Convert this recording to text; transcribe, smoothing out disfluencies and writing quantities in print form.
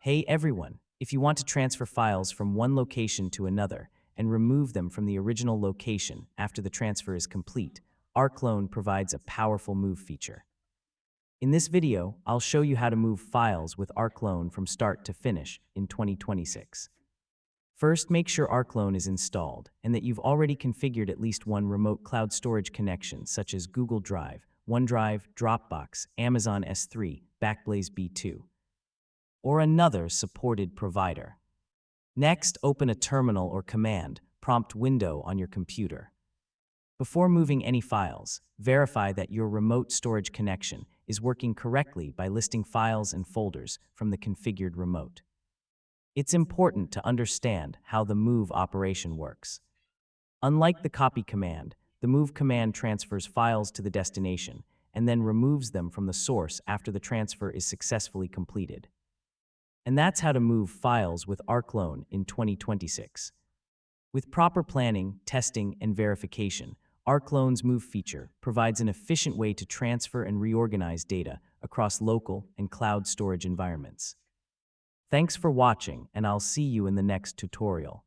Hey everyone, if you want to transfer files from one location to another and remove them from the original location after the transfer is complete, Rclone provides a powerful move feature. In this video, I'll show you how to move files with Rclone from start to finish in 2026. First, make sure Rclone is installed and that you've already configured at least one remote cloud storage connection such as Google Drive, OneDrive, Dropbox, Amazon S3, Backblaze B2, or another supported provider. Next, open a terminal or command prompt window on your computer. Before moving any files, verify that your remote storage connection is working correctly by listing files and folders from the configured remote. It's important to understand how the move operation works. Unlike the copy command, the move command transfers files to the destination and then removes them from the source after the transfer is successfully completed. And that's how to move files with Rclone in 2026. With proper planning, testing, and verification, Rclone's Move feature provides an efficient way to transfer and reorganize data across local and cloud storage environments. Thanks for watching, and I'll see you in the next tutorial.